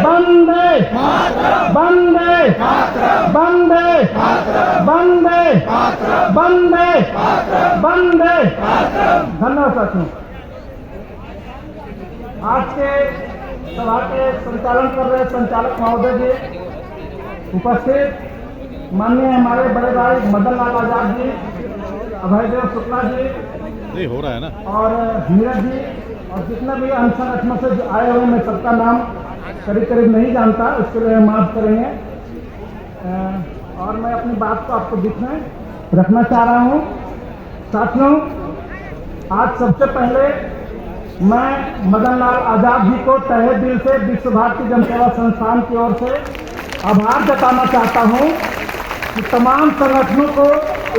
वंदे वंदे वंदे वंदे वंदे वंदे। धन्यवाद साथियों। आज के सभा के संचालन कर रहे संचालक महोदय जी, उपस्थित माननीय हमारे बड़े भाई मदन लाल आजाद जी, अभयदेव शुक्ला जी, नहीं हो रहा है ना, और नीरज जी, और जितने भी अन्य संगठनों से आए हुए, मैं सबका नाम करीब नहीं जानता, उसके लिए माफ करेंगे। और मैं अपनी बात को आपको बीच में रखना चाह रहा हूँ। साथियों, आज सबसे पहले मैं मदन लाल आजाद जी को तहे दिल से विश्व भारती जनसेवा संस्थान की ओर से आभार जताना चाहता हूँ कि तमाम संगठनों को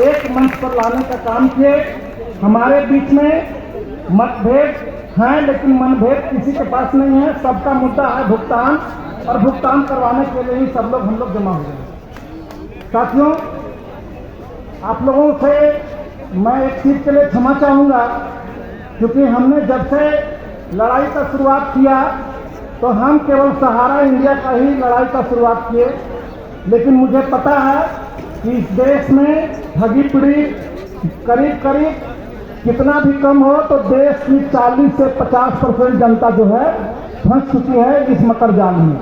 एक मंच पर लाने का काम किए। हमारे बीच में मतभेद हैं, लेकिन मनभेद किसी के पास नहीं है। सबका मुद्दा है भुगतान, और भुगतान करवाने के लिए ही सब लोग हम लोग जमा हुए हैं। साथियों, आप लोगों से मैं एक चीज के लिए क्षमा चाहूंगा, क्योंकि हमने जब से लड़ाई का शुरुआत किया तो हम केवल सहारा इंडिया का ही लड़ाई का शुरुआत किए, लेकिन मुझे पता है कि इस देश में ठगी पीढ़ी करीब कितना भी कम हो तो देश की 40 से 50% जनता जो है फंस चुकी है इस मकर जाल में।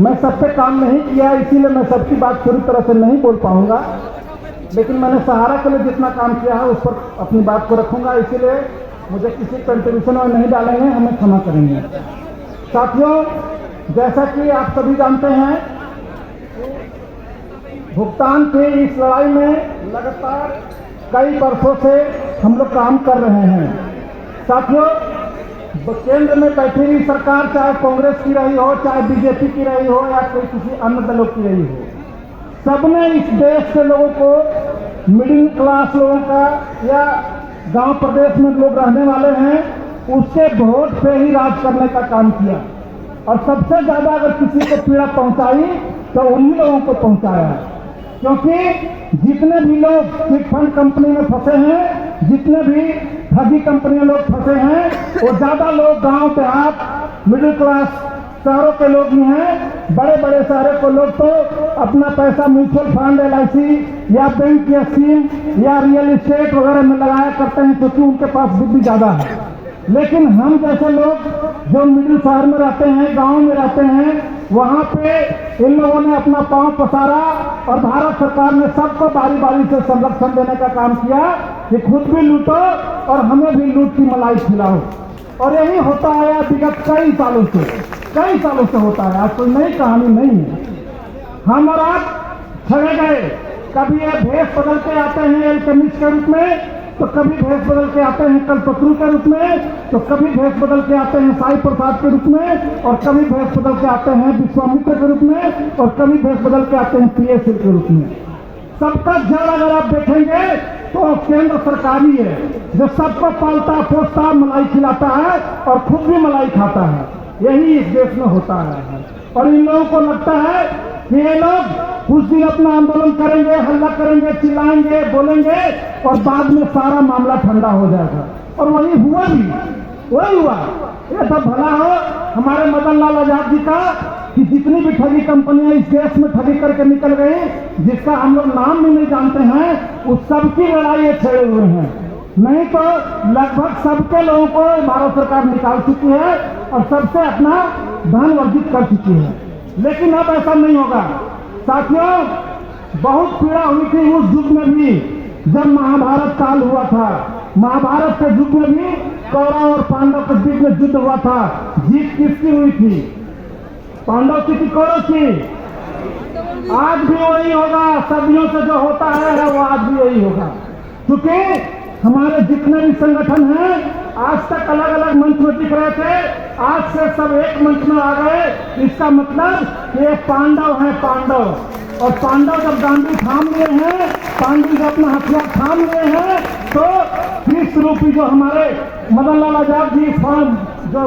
मैं सब पे काम नहीं किया, इसीलिए मैं सबकी बात पूरी तरह से नहीं बोल पाऊंगा, लेकिन मैंने सहारा के लिए जितना काम किया है उस पर अपनी बात को रखूंगा। इसीलिए मुझे किसी कंट्रीब्यूशन में नहीं डालेंगे, हमें क्षमा करेंगे। साथियों, जैसा कि आप सभी जानते हैं, भुगतान की इस लड़ाई में लगातार कई वर्षों से हम लोग काम कर रहे हैं। साथियों, केंद्र में बैठी हुई सरकार, चाहे कांग्रेस की रही हो, चाहे बीजेपी की रही हो, या कोई किसी अन्य दलों की रही हो, सबने इस देश के लोगों को, मिडिल क्लास लोगों का या गांव प्रदेश में लोग रहने वाले हैं, उसके वोट पे ही राज करने का काम किया। और सबसे ज्यादा अगर किसी को पीड़ा पहुंचाई तो उन्हीं लोगों को पहुंचाया, क्योंकि जितने भी लोग चिट फंड कंपनी में फंसे हैं, जितने भी ठगी कंपनी में लोग फंसे हैं, वो ज्यादा लोग गांव देहात मिडिल क्लास शहरों के लोग ही हैं। बड़े बड़े शहरों के लोग तो अपना पैसा म्यूचुअल फंड, LIC या बैंक की स्कीम या रियल एस्टेट वगैरह में लगाया करते हैं, क्योंकि उनके पास बुद्धि ज्यादा है। लेकिन हम जैसे लोग जो मिडिल शहर में रहते हैं, गांव में रहते हैं, वहां पे इन लोगों ने अपना पांव पसारा, और भारत सरकार ने सबको बारी बारी से संरक्षण देने का काम किया कि खुद भी लूटो और हमें भी लूट की मलाई खिलाओ। और यही होता है विगत कई सालों से होता है। आज कोई नई कहानी नहीं है। हम और आप छड़े गए, कभी ये भेष बदल के आते हैं एल्केमिस्ट के रूप में, तो कभी भेष बदल के आते हैं कल्पतरू के रूप में, तो कभी भेष बदल के आते हैं साई प्रसाद के रूप में, और कभी भेष बदल के आते हैं विश्वामित्र के रूप में, और कभी भेष बदल के आते हैं PSL के रूप में। सबका जड़ अगर आप देखेंगे तो केंद्र सरकार ही है, जो सबको पालता पोसता मलाई खिलाता है और खुद भी मलाई खाता है। यही इस देश में होता है। और इन लोगों को लगता है कि ये लोग कुछ दिन अपना आंदोलन करेंगे, हल्ला करेंगे, चिल्लाएंगे, बोलेंगे, और बाद में सारा मामला ठंडा हो जाएगा। और वही हुआ। ये सब भला हो हमारे मदन लाल आजाद जी का कि जितनी भी ठगी कंपनियां इस देश में ठगी करके निकल गई, जिसका हम लोग नाम भी नहीं जानते हैं, उस सबकी लड़ाई छेड़े हुए हैं। नहीं तो लगभग सबके लोगों को भारत सरकार निकाल चुकी है और सबसे अपना धन अर्जित कर चुकी है। लेकिन अब ऐसा नहीं होगा। साथियों, बहुत पीड़ा हुई थी उस युग में भी जब महाभारत काल हुआ था। महाभारत के युग में भी कौरव और पांडव के बीच में युद्ध हुआ था। जीत किसकी हुई थी? पांडव की थी, कौरव की? आज भी वही होगा। सदियों से जो होता है वो आज भी यही होगा, क्योंकि हमारे जितने भी संगठन हैं आज तक अलग अलग मंच में दिख रहे थे, आज से सब एक मंच में आ गए। इसका मतलब ये पांडव हैं, पांडव। और पांडव जब गांधी थाम लिए हैं, पांडव जब अपना हथियार थाम लिए हैं, तो कृष्ण रूपी जो हमारे मदन लाल आजाद जी फॉर्म जो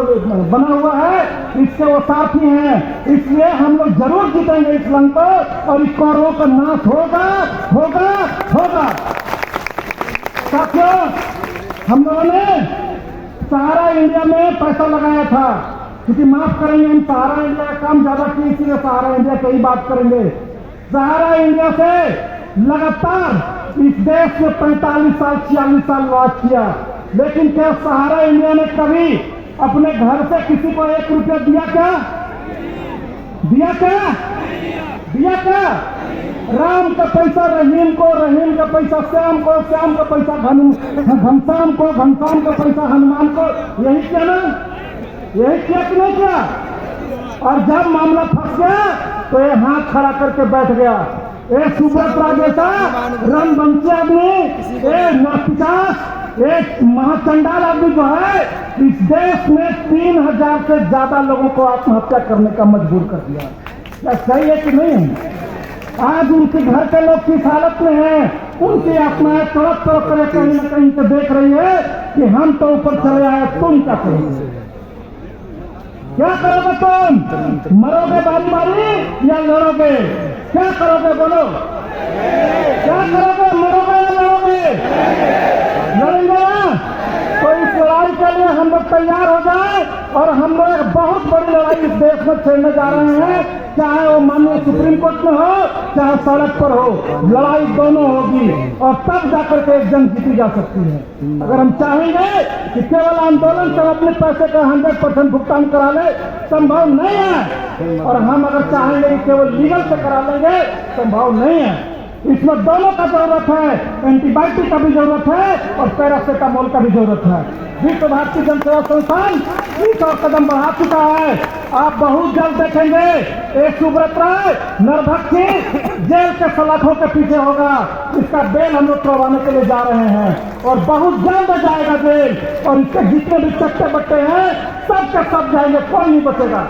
बना हुआ है, इसके वो साथी हैं। इसलिए हम लोग जरूर जीतेंगे इस लंग को, और इस कौरवों का नाश होगा। साथियों, हम लोगों ने सहारा इंडिया में पैसा लगाया था, क्योंकि माफ करेंगे, हम सहारा इंडिया का काम ज्यादा किए, इसीलिए सहारा इंडिया की ही बात करेंगे। सहारा इंडिया से लगातार इस देश में 45 साल 46 साल राज किया, लेकिन क्या सहारा इंडिया ने कभी अपने घर से किसी को 1 रुपया दिया क्या? दिया क्या? दिया क्या? राम का पैसा रहीम को, रहीम का पैसा श्याम को, श्याम का पैसा घनश्याम को, घनश्याम का पैसा हनुमान को, यही क्या ना? यही क्या कि नहीं क्या? और जब मामला फंस गया तो ये हाथ खड़ा करके बैठ गया। एक सुभद्रा जैसा रणवंशी आदमी, एक नापिचास, एक महाचंडाल आदमी जो है इस देश में 3000 से ज्यादा लोगों को आत्महत्या करने का मजबूर कर दिया। क्या सही है कि नहीं? आज उनके घर के लोग किस हालत में हैं? उनकी आत्माएं तड़प तड़प कर कहीं न कहीं से देख रही है कि हम तो ऊपर चले आए, तुम क्या करोगे? क्या करोगे तुम? मरोगे बारी बारी या लड़ोगे? क्या करोगे बोलो? क्या करोगे? मरोगे या लड़ोगे? लड़ेंगे ना? तो इस लड़ाई के लिए हम लोग तैयार हो जाए और हम लोग एक बहुत बड़ी लड़ाई इस देश में छेड़ने जा रहे हैं, चाहे वो माननीय सुप्रीम कोर्ट में हो चाहे सड़क पर हो, लड़ाई दोनों होगी और तब जाकर के एक जंग जीती जा सकती है। अगर हम चाहेंगे कि केवल आंदोलन से अपने पैसे का 100% भुगतान करा ले, संभव नहीं है। और हम अगर चाहेंगे कि केवल लीगल से करा लेंगे, संभव नहीं है। इसमें दोनों का जरूरत है, एंटीबायोटिक का भी जरूरत है और पैरासिटामोल का भी जरूरत है। विश्व भारतीय जनसेवा संस्थान 30 और कदम बढ़ा चुका है। आप बहुत जल्द देखेंगे एक सुब्रत राय निर्भक्षी जेल के सलाखों के पीछे होगा। इसका बेल हम लोग करवाने के लिए जा रहे हैं और बहुत जल्द जाएगा जेल। और इसके जितने भी चट्टे बट्टे हैं सब के सब जाएंगे, कोई नहीं बचेगा,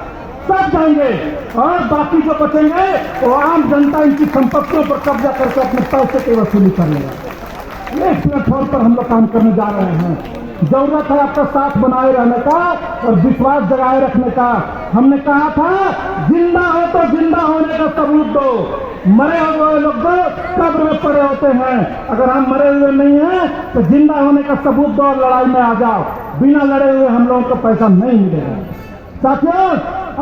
सब जाएंगे। और बाकी जो बचेंगे वो आम जनता इनकी संपत्तियों पर कब्जा करके अपने पैसे की वसूली कर लेगा। इस प्लेटफॉर्म पर हम लोग काम करने जा रहे हैं। जरूरत है आपका साथ बनाए रहने का और विश्वास जगाए रखने का। हमने कहा था जिंदा हो तो जिंदा होने का सबूत दो। मरे हुए लोग तो कब्र में पड़े होते हैं, अगर हम मरे हुए नहीं हैं तो जिंदा होने का सबूत दो और लड़ाई में आ जाओ। बिना लड़े हुए हम लोगों को पैसा नहीं मिलेगा। साथियों,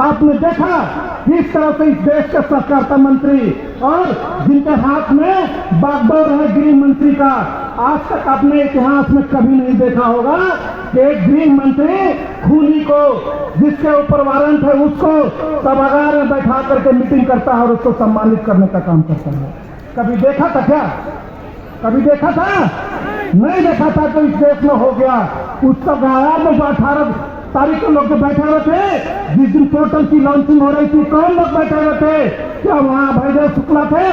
आपने देखा किस तरह से इस देश के सहकारिता मंत्री और जिनके हाथ में बागडोर है गृह मंत्री का, आज तक आपने इतिहास में कभी नहीं देखा होगा कि एक गृह मंत्री खूनी को, जिसके ऊपर वारंट है, उसको सभागार में बैठा करके मीटिंग करता है और उसको सम्मानित करने का काम करता है। कभी देखा था क्या? कभी देखा था? नहीं देखा था। तो इस देश में हो गया। उस सभागार में 18 तारीख को लोग बैठे हुए थे, जिस दिन पोर्टल की लॉन्चिंग हो रही थी, कौन लोग बैठे हुए थे? क्या वहां अभयदेव शुक्ला थे,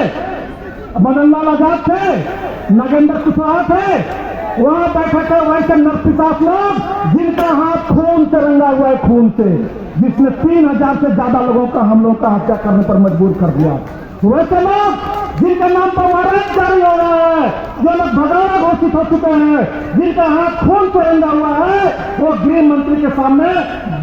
मदन लाल आजाद थे, नागेंद्र कुशवाहा थे? वहां बैठे थे वैसे नरपिशाच लोग जिनका हाथ खून से रंगा हुआ है, खून से, जिसने 3000 से ज्यादा लोगों का हम लोगों का हत्या करने पर मजबूर कर दिया। वैसे लोग जिनके नाम पर वारंट जारी हो रहा है, जो लोग भगवाना घोषित हो चुके हैं, जिनका हाथ खून से रंगा हुआ है, वो गृह मंत्री के सामने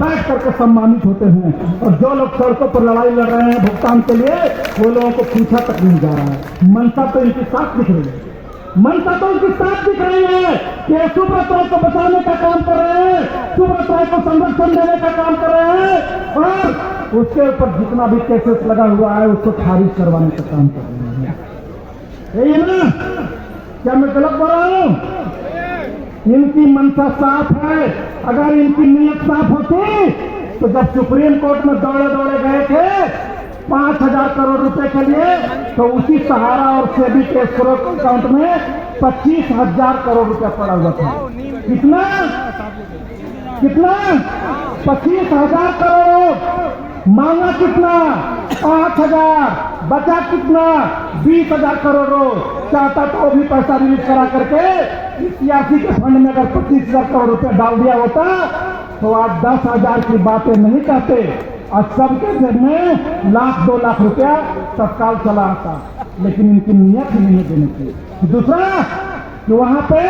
बैठ करके सम्मानित होते हैं। और जो लोग सड़कों पर लड़ाई लड़ रहे हैं भुगतान के लिए, वो लोगों को पूछा तक नहीं जा रहा है। मनसा तो इनकी साथ दिख रही है, मनसा तो इनकी साथ दिख रही है कि सुब्रत राय को बचाने का काम कर रहे हैं, सुब्रत राय को संरक्षण देने का काम कर रहे हैं और उसके ऊपर जितना भी केसेस लगा हुआ है उसको खारिज करवाने का काम कर रहे हैं। यही है ना? क्या मैं गलत बोल रहा हूं? इनकी मनसा साफ है। अगर इनकी नीयत साफ होती तो जब सुप्रीम कोर्ट में दौड़े दौड़े गए थे 5000 करोड़ रुपए के लिए, तो उसी सहारा और सेबी के अकाउंट में 25,000 करोड़ रुपया पड़ा हुआ था। कितना? कितना? 25,000 करोड़। मांगा कितना? 5,000। बचा कितना? 20,000 करोड़। चाहता तो भी पैसा रिलीज करा करके सियासी के फंड में अगर 25,000 करोड़ रुपया डाल दिया होता तो आज 10,000 की बातें नहीं कहते, आज सबके जेब में 1,00,000-2 लाख रुपया तत्काल चला आता। लेकिन इनकी नीयत ही नहीं देने की। दूसरा कि वहां पे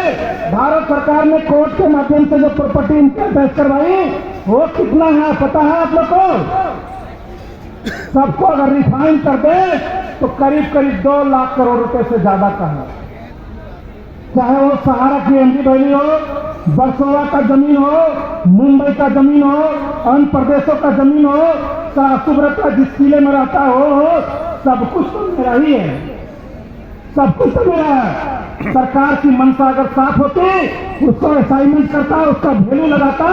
भारत सरकार ने कोर्ट के माध्यम से जो प्रॉपर्टी इनकम टैक्स करवाई, वो कितना है पता है आप लोग को? सबको अगर रिफाइन कर दे तो करीब करीब 2 लाख करोड़ रुपए से ज्यादा का है। चाहे वो सहारा की एमडी वैली हो, बरसोवा का जमीन हो, मुंबई का जमीन हो, अन्य प्रदेशों का जमीन हो, सुब्रत का जिस किले में रहता हो, सब कुछ तो मेरा ही है, सब कुछ तो मेरा है। सरकार की मंशा अगर साफ होती, उसको असाइनमेंट करता, उसका वैल्यू लगाता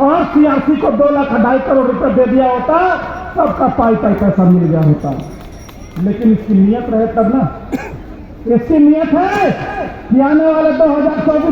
और सीआरसी को 2 लाख 2.5 करोड़ रुपए दे दिया होता, सबका पाई पैसा मिल गया होता। लेकिन इसकी नियत रहे तब ना, इसकी नियत है कि आने वाले 2024